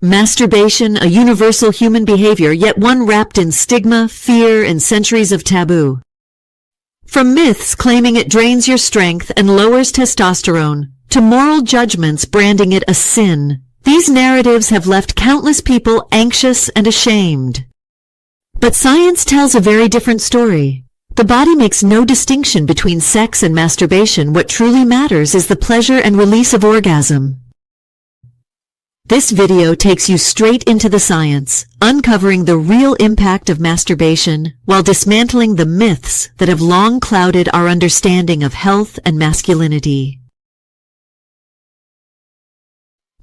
Masturbation, a universal human behavior, yet one wrapped in stigma, fear, and centuries of taboo. From myths claiming it drains your strength and lowers testosterone, to moral judgments branding it a sin, these narratives have left countless people anxious and ashamed. But science tells a very different story. The body makes no distinction between sex and masturbation. What truly matters is the pleasure and release of orgasm. This video takes you straight into the science, uncovering the real impact of masturbation while dismantling the myths that have long clouded our understanding of health and masculinity.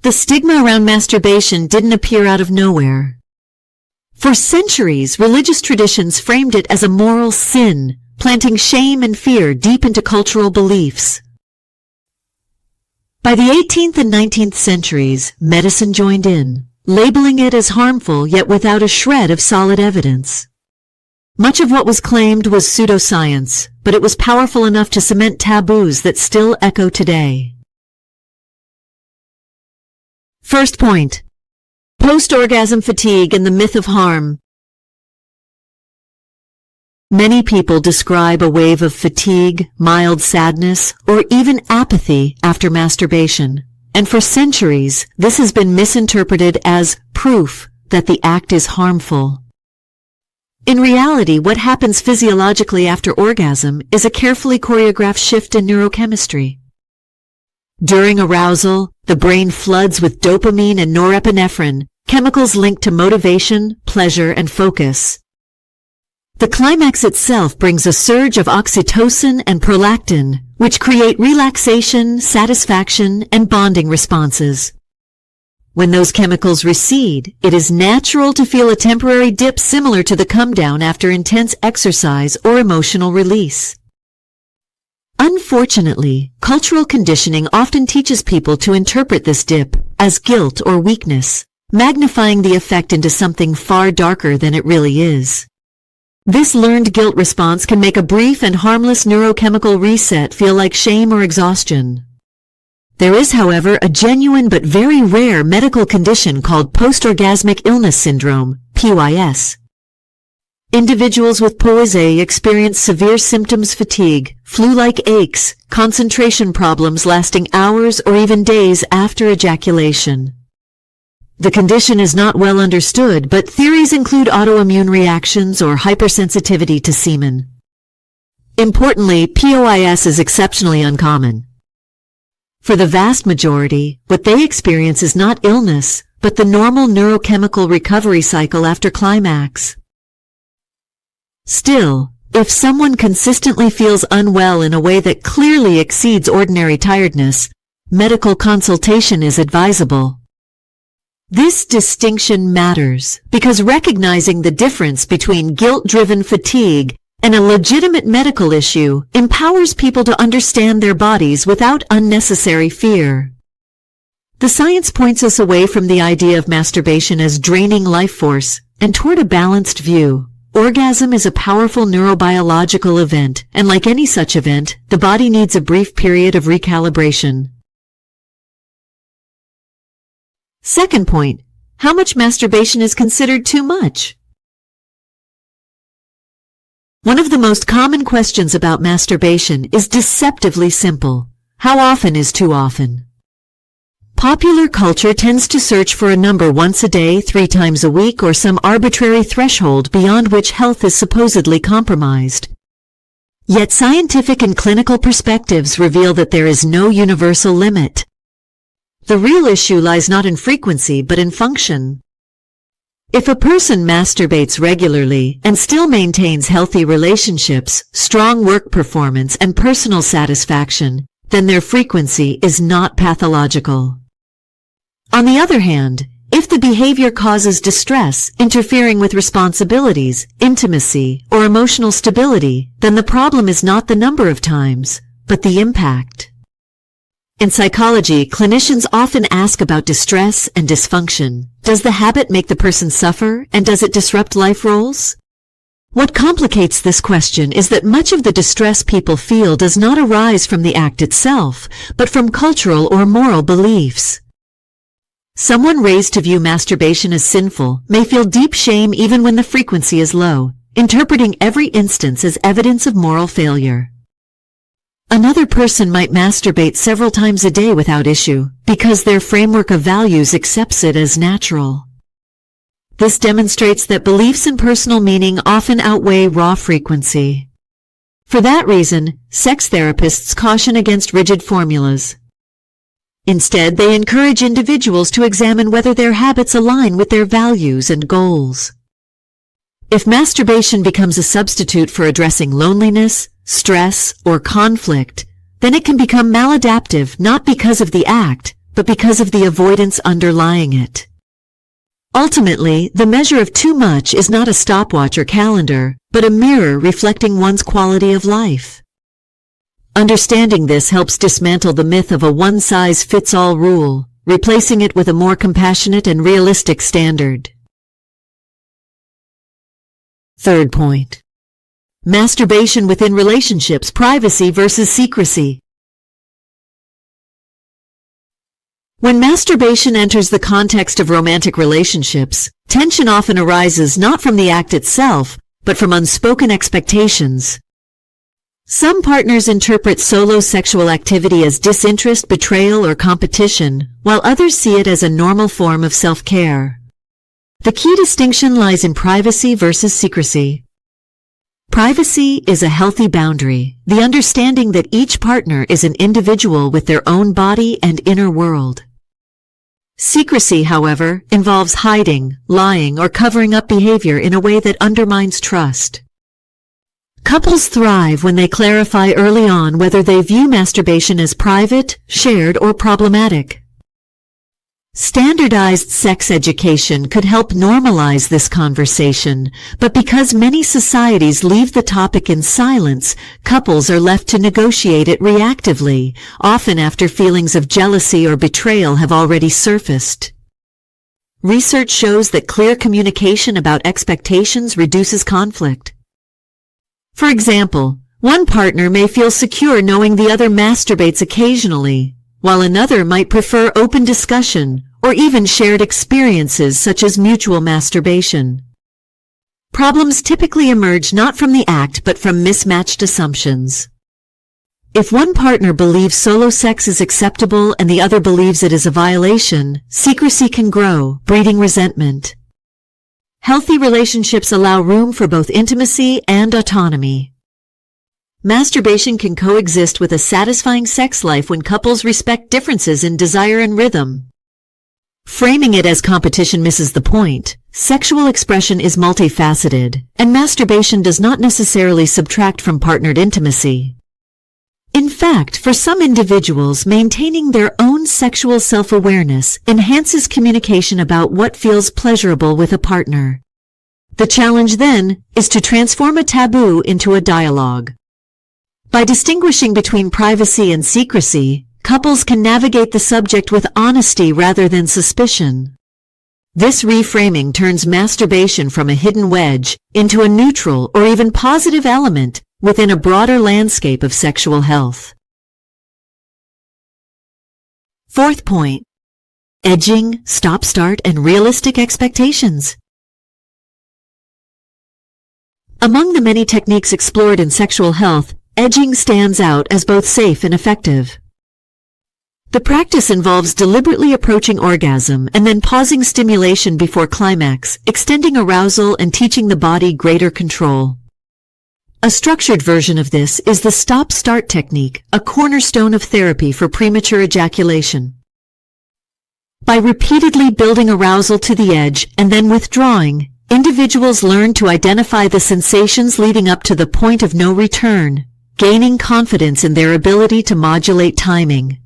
The stigma around masturbation didn't appear out of nowhere. For centuries, religious traditions framed it as a moral sin, planting shame and fear deep into cultural beliefs. By the 18th and 19th centuries, medicine joined in, labeling it as harmful yet without a shred of solid evidence. Much of what was claimed was pseudoscience, but it was powerful enough to cement taboos that still echo today. First point: post-orgasm fatigue and the myth of harm. Many people describe a wave of fatigue, mild sadness, or even apathy after masturbation, and for centuries this has been misinterpreted as proof that the act is harmful. In reality, what happens physiologically after orgasm is a carefully choreographed shift in neurochemistry. During arousal, the brain floods with dopamine and norepinephrine, chemicals linked to motivation, pleasure, and focus. The climax itself brings a surge of oxytocin and prolactin, which create relaxation, satisfaction, and bonding responses. When those chemicals recede, it is natural to feel a temporary dip similar to the come-down after intense exercise or emotional release. Unfortunately, cultural conditioning often teaches people to interpret this dip as guilt or weakness, magnifying the effect into something far darker than it really is. This learned guilt response can make a brief and harmless neurochemical reset feel like shame or exhaustion. There is, however, a genuine but very rare medical condition called post-orgasmic illness syndrome, POIS. Individuals with POIS experience severe symptoms: fatigue, flu-like aches, concentration problems lasting hours or even days after ejaculation. The condition is not well understood, but theories include autoimmune reactions or hypersensitivity to semen. Importantly, POIS is exceptionally uncommon. For the vast majority, what they experience is not illness, but the normal neurochemical recovery cycle after climax. Still, if someone consistently feels unwell in a way that clearly exceeds ordinary tiredness, medical consultation is advisable. This distinction matters because recognizing the difference between guilt-driven fatigue and a legitimate medical issue empowers people to understand their bodies without unnecessary fear. The science points us away from the idea of masturbation as draining life force and toward a balanced view. Orgasm is a powerful neurobiological event, and like any such event, the body needs a brief period of recalibration. Second point: how much masturbation is considered too much? One of the most common questions about masturbation is deceptively simple. How often is too often? Popular culture tends to search for a number once a day, 3 times a week, or some arbitrary threshold beyond which health is supposedly compromised. Yet scientific and clinical perspectives reveal that there is no universal limit. The real issue lies not in frequency, but in function. If a person masturbates regularly and still maintains healthy relationships, strong work performance, and personal satisfaction, then their frequency is not pathological. On the other hand, if the behavior causes distress, interfering with responsibilities, intimacy, or emotional stability, then the problem is not the number of times, but the impact. In psychology, clinicians often ask about distress and dysfunction. Does the habit make the person suffer, and does it disrupt life roles? What complicates this question is that much of the distress people feel does not arise from the act itself, but from cultural or moral beliefs. Someone raised to view masturbation as sinful may feel deep shame even when the frequency is low, interpreting every instance as evidence of moral failure. Another person might masturbate several times a day without issue, because their framework of values accepts it as natural. This demonstrates that beliefs and personal meaning often outweigh raw frequency. For that reason, sex therapists caution against rigid formulas. Instead, they encourage individuals to examine whether their habits align with their values and goals. If masturbation becomes a substitute for addressing loneliness, stress, or conflict, then it can become maladaptive not because of the act, but because of the avoidance underlying it. Ultimately, the measure of too much is not a stopwatch or calendar, but a mirror reflecting one's quality of life. Understanding this helps dismantle the myth of a one-size-fits-all rule, replacing it with a more compassionate and realistic standard. Third point. Masturbation within relationships, privacy versus secrecy. When masturbation enters the context of romantic relationships, tension often arises not from the act itself, but from unspoken expectations. Some partners interpret solo sexual activity as disinterest, betrayal, or competition, while others see it as a normal form of self-care. The key distinction lies in privacy versus secrecy. Privacy is a healthy boundary, the understanding that each partner is an individual with their own body and inner world. Secrecy, however, involves hiding, lying, or covering up behavior in a way that undermines trust. Couples thrive when they clarify early on whether they view masturbation as private, shared, or problematic. Standardized sex education could help normalize this conversation, but because many societies leave the topic in silence, couples are left to negotiate it reactively, often after feelings of jealousy or betrayal have already surfaced. Research shows that clear communication about expectations reduces conflict. For example, one partner may feel secure knowing the other masturbates occasionally, while another might prefer open discussion or even shared experiences such as mutual masturbation. Problems typically emerge not from the act but from mismatched assumptions. If one partner believes solo sex is acceptable and the other believes it is a violation, secrecy can grow, breeding resentment. Healthy relationships allow room for both intimacy and autonomy. Masturbation can coexist with a satisfying sex life when couples respect differences in desire and rhythm. Framing it as competition misses the point. Sexual expression is multifaceted, and masturbation does not necessarily subtract from partnered intimacy. In fact, for some individuals, maintaining their own sexual self-awareness enhances communication about what feels pleasurable with a partner. The challenge then is to transform a taboo into a dialogue. By distinguishing between privacy and secrecy, couples can navigate the subject with honesty rather than suspicion. This reframing turns masturbation from a hidden wedge into a neutral or even positive element within a broader landscape of sexual health. Fourth point. Edging, stop-start, and realistic expectations. Among the many techniques explored in sexual health, edging stands out as both safe and effective. The practice involves deliberately approaching orgasm and then pausing stimulation before climax, extending arousal and teaching the body greater control. A structured version of this is the stop-start technique, a cornerstone of therapy for premature ejaculation. By repeatedly building arousal to the edge and then withdrawing, individuals learn to identify the sensations leading up to the point of no return, gaining confidence in their ability to modulate timing.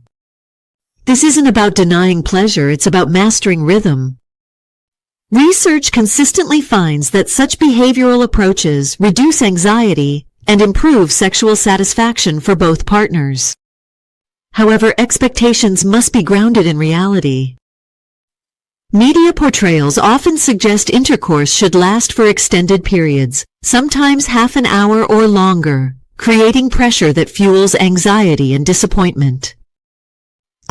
This isn't about denying pleasure, it's about mastering rhythm. Research consistently finds that such behavioral approaches reduce anxiety and improve sexual satisfaction for both partners. However, expectations must be grounded in reality. Media portrayals often suggest intercourse should last for extended periods, sometimes half an hour or longer, creating pressure that fuels anxiety and disappointment.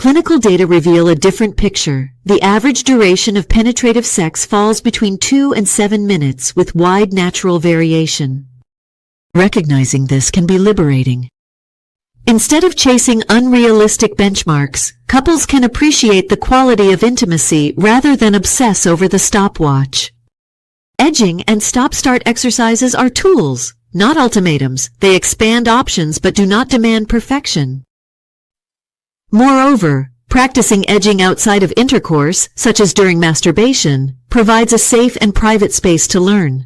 clinical data reveal a different picture. The average duration of penetrative sex falls between 2 and 7 minutes with wide natural variation. Recognizing this can be liberating. Instead of chasing unrealistic benchmarks, couples can appreciate the quality of intimacy rather than obsess over the stopwatch. Edging and stop-start exercises are tools, not ultimatums. They expand options but do not demand perfection. Moreover, practicing edging outside of intercourse, such as during masturbation, provides a safe and private space to learn.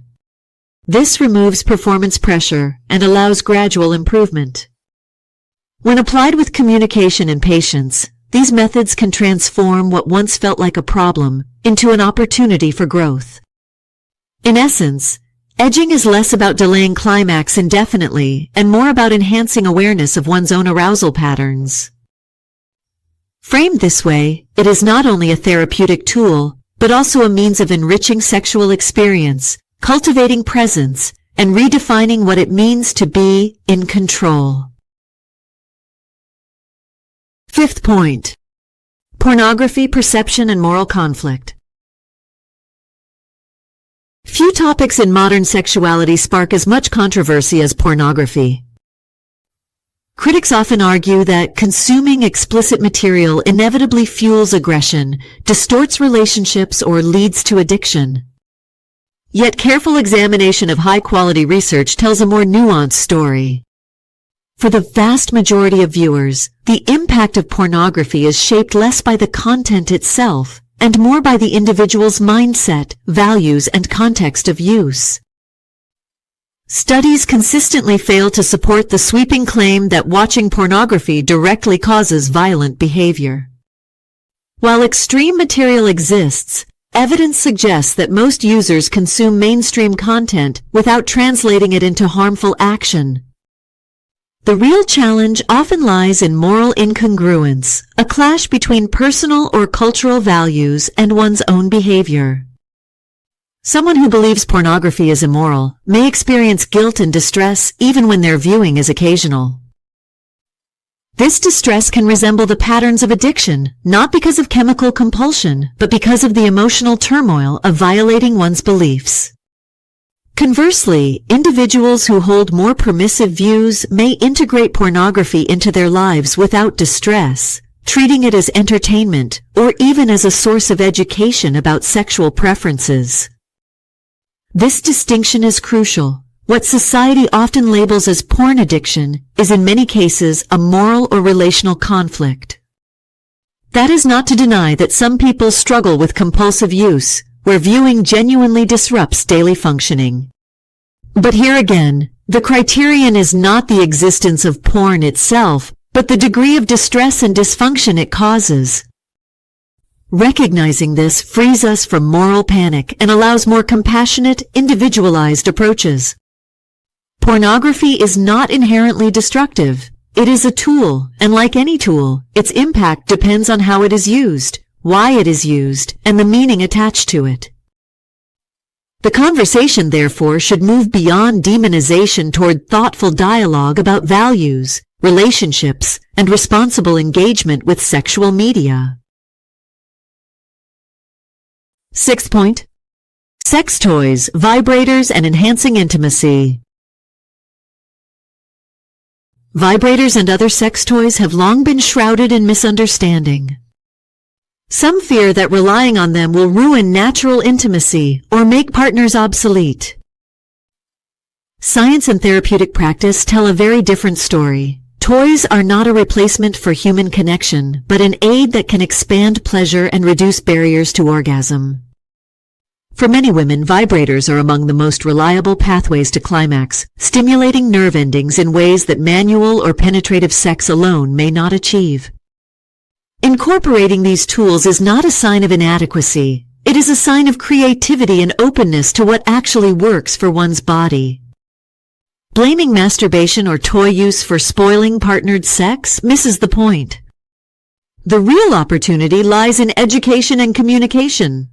This removes performance pressure and allows gradual improvement. When applied with communication and patience, these methods can transform what once felt like a problem into an opportunity for growth. In essence, edging is less about delaying climax indefinitely and more about enhancing awareness of one's own arousal patterns. Framed this way, it is not only a therapeutic tool, but also a means of enriching sexual experience, cultivating presence, and redefining what it means to be in control. Fifth point. Pornography, perception, and moral conflict. Few topics in modern sexuality spark as much controversy as pornography. Critics often argue that consuming explicit material inevitably fuels aggression, distorts relationships, or leads to addiction. Yet careful examination of high-quality research tells a more nuanced story. For the vast majority of viewers, the impact of pornography is shaped less by the content itself and more by the individual's mindset, values, and context of use. Studies consistently fail to support the sweeping claim that watching pornography directly causes violent behavior. While extreme material exists, evidence suggests that most users consume mainstream content without translating it into harmful action. The real challenge often lies in moral incongruence, a clash between personal or cultural values and one's own behavior. Someone who believes pornography is immoral may experience guilt and distress even when their viewing is occasional. This distress can resemble the patterns of addiction, not because of chemical compulsion, but because of the emotional turmoil of violating one's beliefs. Conversely, individuals who hold more permissive views may integrate pornography into their lives without distress, treating it as entertainment or even as a source of education about sexual preferences. This distinction is crucial. What society often labels as porn addiction is in many cases a moral or relational conflict. That is not to deny that some people struggle with compulsive use, where viewing genuinely disrupts daily functioning. But here again, the criterion is not the existence of porn itself, but the degree of distress and dysfunction it causes. Recognizing this frees us from moral panic and allows more compassionate, individualized approaches. Pornography is not inherently destructive. It is a tool, and like any tool, its impact depends on how it is used, why it is used, and the meaning attached to it. The conversation, therefore, should move beyond demonization toward thoughtful dialogue about values, relationships, and responsible engagement with sexual media. Sixth point. Sex toys, vibrators, and enhancing intimacy. Vibrators and other sex toys have long been shrouded in misunderstanding. Some fear that relying on them will ruin natural intimacy or make partners obsolete. Science and therapeutic practice tell a very different story. Toys are not a replacement for human connection, but an aid that can expand pleasure and reduce barriers to orgasm. For many women, vibrators are among the most reliable pathways to climax, stimulating nerve endings in ways that manual or penetrative sex alone may not achieve. Incorporating these tools is not a sign of inadequacy. It is a sign of creativity and openness to what actually works for one's body. Blaming masturbation or toy use for spoiling partnered sex misses the point. The real opportunity lies in education and communication.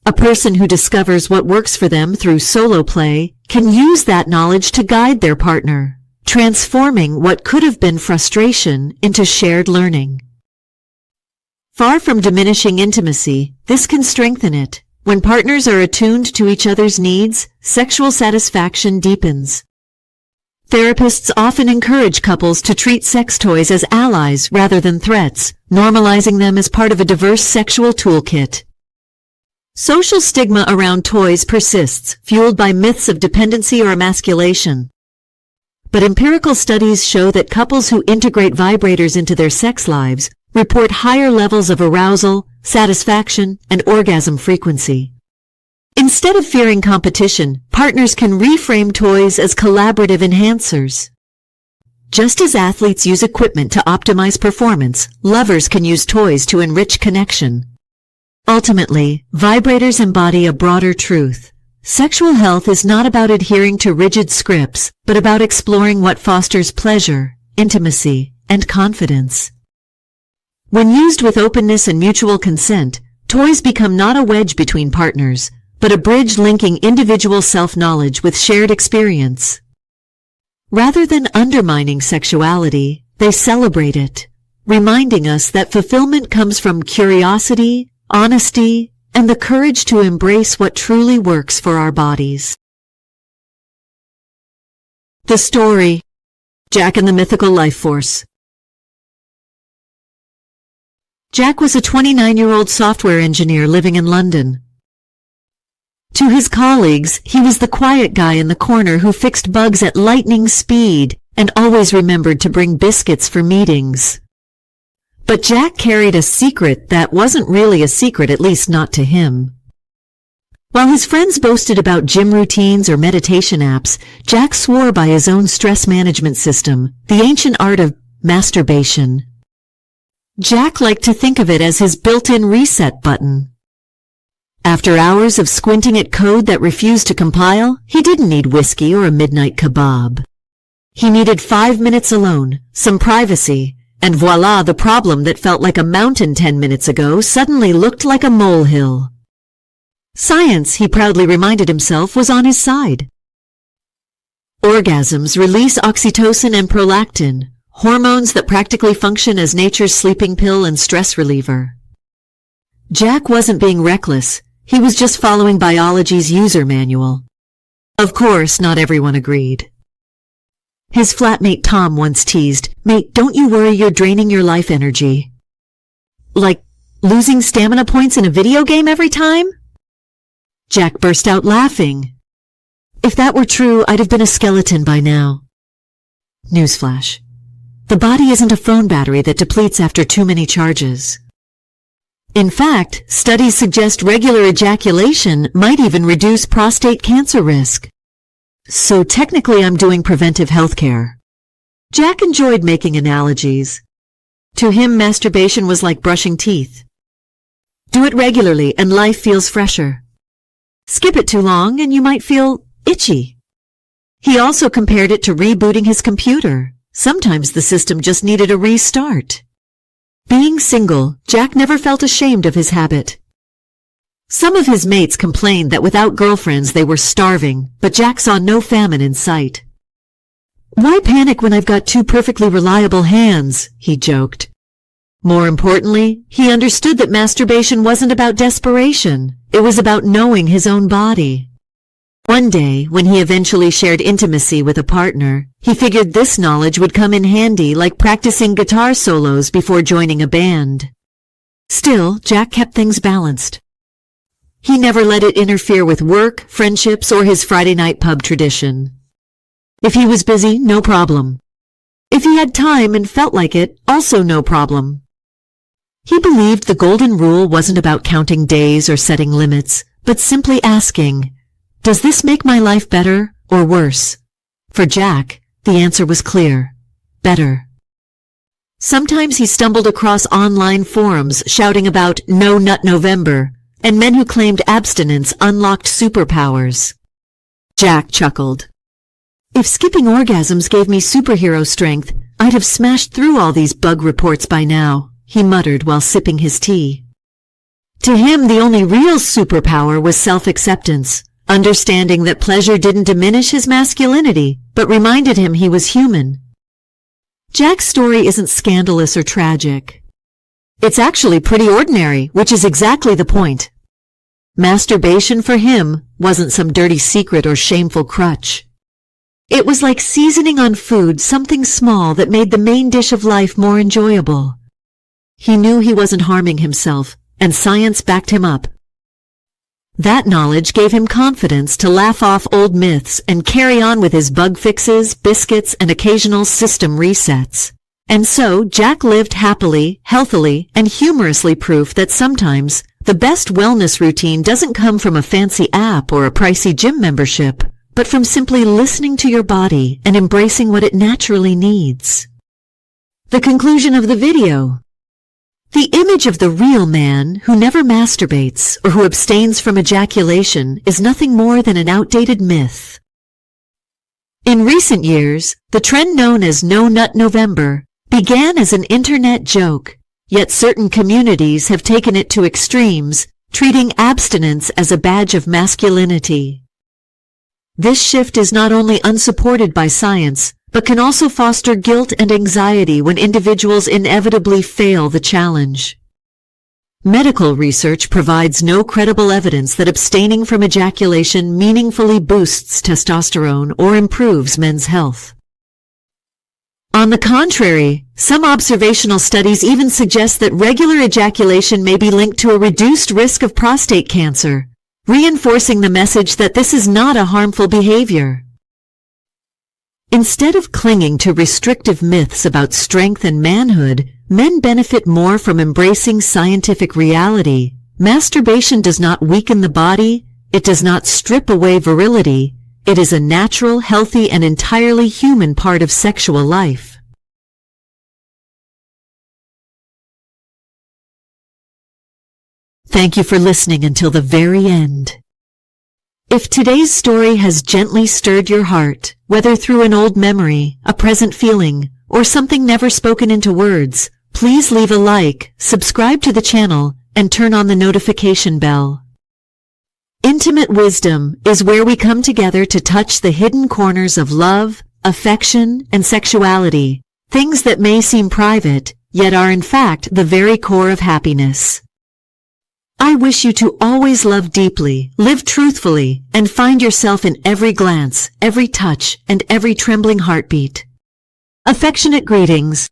A person who discovers what works for them through solo play can use that knowledge to guide their partner, transforming what could have been frustration into shared learning. Far from diminishing intimacy, this can strengthen it. When partners are attuned to each other's needs, sexual satisfaction deepens. Therapists often encourage couples to treat sex toys as allies rather than threats, normalizing them as part of a diverse sexual toolkit. Social stigma around toys persists, fueled by myths of dependency or emasculation. But empirical studies show that couples who integrate vibrators into their sex lives report higher levels of arousal, satisfaction, and orgasm frequency. Instead of fearing competition, partners can reframe toys as collaborative enhancers. Just as athletes use equipment to optimize performance, lovers can use toys to enrich connection. Ultimately, vibrators embody a broader truth. Sexual health is not about adhering to rigid scripts, but about exploring what fosters pleasure, intimacy, and confidence. When used with openness and mutual consent, toys become not a wedge between partners, but a bridge linking individual self-knowledge with shared experience. Rather than undermining sexuality, they celebrate it, reminding us that fulfillment comes from curiosity, honesty, and the courage to embrace what truly works for our bodies. The story, Jack and the Mythical Life Force. Jack was a 29-year-old software engineer living in London. To his colleagues, he was the quiet guy in the corner who fixed bugs at lightning speed and always remembered to bring biscuits for meetings. But Jack carried a secret that wasn't really a secret, at least not to him. While his friends boasted about gym routines or meditation apps, Jack swore by his own stress management system, the ancient art of masturbation. Jack liked to think of it as his built-in reset button. After hours of squinting at code that refused to compile, he didn't need whiskey or a midnight kebab. He needed 5 minutes alone, some privacy, and voila, the problem that felt like a mountain 10 minutes ago suddenly looked like a molehill. Science, he proudly reminded himself, was on his side. Orgasms release oxytocin and prolactin, hormones that practically function as nature's sleeping pill and stress reliever. Jack wasn't being reckless. He was just following biology's user manual. Of course, not everyone agreed. His flatmate Tom once teased, "Mate, don't you worry you're draining your life energy." Like losing stamina points in a video game every time? Jack burst out laughing. If that were true, I'd have been a skeleton by now. Newsflash. The body isn't a phone battery that depletes after too many charges. In fact, studies suggest regular ejaculation might even reduce prostate cancer risk. So technically I'm doing preventive health care. Jack enjoyed making analogies. To him, masturbation was like brushing teeth. Do it regularly and life feels fresher. Skip it too long and you might feel itchy. He also compared it to rebooting his computer. Sometimes the system just needed a restart. Being single, Jack never felt ashamed of his habit. Some of his mates complained that without girlfriends they were starving, but Jack saw no famine in sight. Why panic when I've got 2 perfectly reliable hands, he joked. More importantly, he understood that masturbation wasn't about desperation. It was about knowing his own body. One day, when he eventually shared intimacy with a partner, he figured this knowledge would come in handy like practicing guitar solos before joining a band. Still, Jack kept things balanced. He never let it interfere with work, friendships, or his Friday night pub tradition. If he was busy, no problem. If he had time and felt like it, also no problem. He believed the golden rule wasn't about counting days or setting limits, but simply asking, does this make my life better or worse? For Jack, the answer was clear. Better. Sometimes he stumbled across online forums shouting about No Nut November and men who claimed abstinence unlocked superpowers. Jack chuckled. If skipping orgasms gave me superhero strength, I'd have smashed through all these bug reports by now, he muttered while sipping his tea. To him, the only real superpower was self-acceptance. Understanding that pleasure didn't diminish his masculinity, but reminded him he was human. Jack's story isn't scandalous or tragic. It's actually pretty ordinary, which is exactly the point. Masturbation for him wasn't some dirty secret or shameful crutch. It was like seasoning on food something small that made the main dish of life more enjoyable. He knew he wasn't harming himself, and science backed him up. That knowledge gave him confidence to laugh off old myths and carry on with his bug fixes, biscuits, and occasional system resets. And so Jack lived happily, healthily, and humorously proof that sometimes the best wellness routine doesn't come from a fancy app or a pricey gym membership, but from simply listening to your body and embracing what it naturally needs. The conclusion of the video. The image of the real man who never masturbates or who abstains from ejaculation is nothing more than an outdated myth. In recent years, the trend known as No Nut November began as an internet joke, yet certain communities have taken it to extremes, treating abstinence as a badge of masculinity. This shift is not only unsupported by science, but can also foster guilt and anxiety when individuals inevitably fail the challenge. Medical research provides no credible evidence that abstaining from ejaculation meaningfully boosts testosterone or improves men's health. On the contrary, some observational studies even suggest that regular ejaculation may be linked to a reduced risk of prostate cancer, reinforcing the message that this is not a harmful behavior. Instead of clinging to restrictive myths about strength and manhood, men benefit more from embracing scientific reality. Masturbation does not weaken the body, it does not strip away virility, it is a natural, healthy, and entirely human part of sexual life. Thank you for listening until the very end. If today's story has gently stirred your heart, whether through an old memory, a present feeling, or something never spoken into words, please leave a like, subscribe to the channel, and turn on the notification bell. Intimate wisdom is where we come together to touch the hidden corners of love, affection, and sexuality, things that may seem private, yet are in fact the very core of happiness. I wish you to always love deeply, live truthfully, and find yourself in every glance, every touch, and every trembling heartbeat. Affectionate greetings.